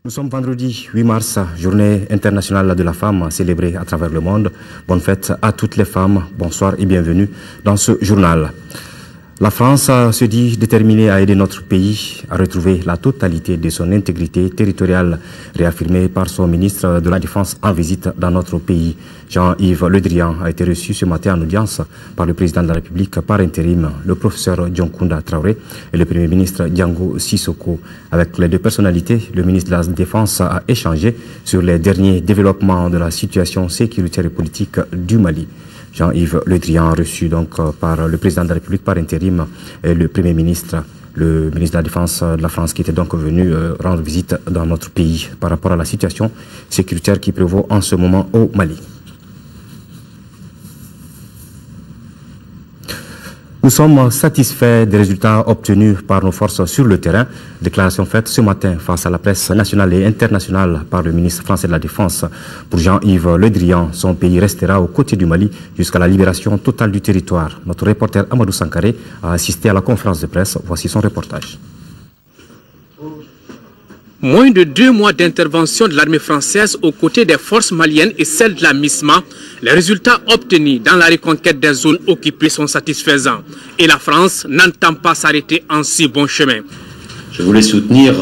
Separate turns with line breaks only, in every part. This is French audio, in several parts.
Nous sommes vendredi 8 mars, journée internationale de la femme célébrée à travers le monde. Bonne fête à toutes les femmes, bonsoir et bienvenue dans ce journal. La France se dit déterminée à aider notre pays à retrouver la totalité de son intégrité territoriale, réaffirmée par son ministre de la Défense en visite dans notre pays. Jean-Yves Le Drian a été reçu ce matin en audience par le président de la République par intérim, le professeur Dioncounda Traoré et le premier ministre Diango Sissoko. Avec les deux personnalités, le ministre de la Défense a échangé sur les derniers développements de la situation sécuritaire et politique du Mali. Jean-Yves Le Drian, reçu donc par le président de la République par intérim et le Premier ministre, le ministre de la Défense de la France qui était donc venu rendre visite dans notre pays par rapport à la situation sécuritaire qui prévaut en ce moment au Mali. Nous sommes satisfaits des résultats obtenus par nos forces sur le terrain. Déclaration faite ce matin face à la presse nationale et internationale par le ministre français de la Défense. Pour Jean-Yves Le Drian, son pays restera aux côtés du Mali jusqu'à la libération totale du territoire. Notre reporter Amadou Sankaré a assisté à la conférence de presse. Voici son reportage.
Moins de 2 mois d'intervention de l'armée française aux côtés des forces maliennes et celles de la MISMA, les résultats obtenus dans la reconquête des zones occupées sont satisfaisants. Et la France n'entend pas s'arrêter en si bon chemin.
Je voulais soutenir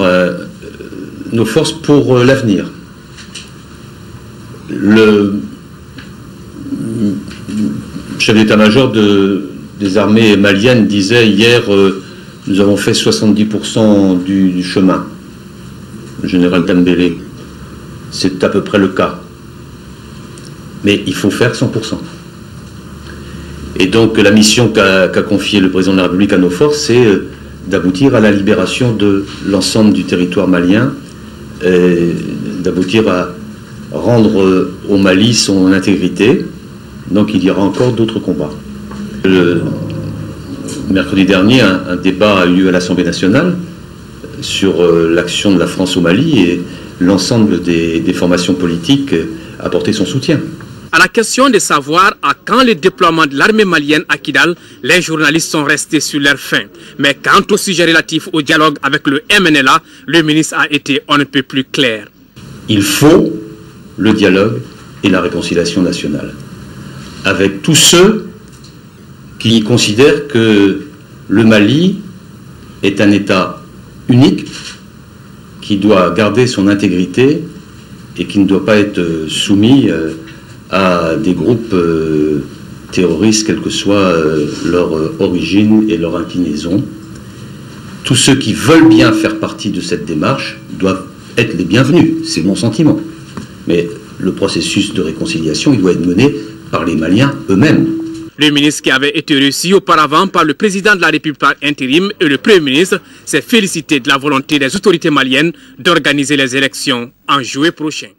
nos forces pour l'avenir. Le chef d'état-major des armées maliennes disait hier nous avons fait 70% du chemin. Le général Dembélé, c'est à peu près le cas. Mais il faut faire 100%. Et donc la mission qu'a confiée le président de la République à nos forces, c'est d'aboutir à la libération de l'ensemble du territoire malien, d'aboutir à rendre au Mali son intégrité. Donc il y aura encore d'autres combats. Le mercredi dernier, un débat a eu lieu à l'Assemblée nationale sur l'action de la France au Mali et l'ensemble des formations politiques a apporté son soutien.
À la question de savoir à quand le déploiement de l'armée malienne à Kidal, les journalistes sont restés sur leur faim. Mais quant au sujet relatif au dialogue avec le MNLA, le ministre a été on ne peut plus clair.
Il faut le dialogue et la réconciliation nationale avec tous ceux qui considèrent que le Mali est un État unique, qui doit garder son intégrité et qui ne doit pas être soumis à des groupes terroristes, quelle que soit leur origine et leur inclinaison. Tous ceux qui veulent bien faire partie de cette démarche doivent être les bienvenus, c'est mon sentiment. Mais le processus de réconciliation, il doit être mené par les Maliens eux-mêmes.
Le ministre qui avait été reçu auparavant par le président de la République par intérim et le Premier ministre s'est félicité de la volonté des autorités maliennes d'organiser les élections en juillet prochain.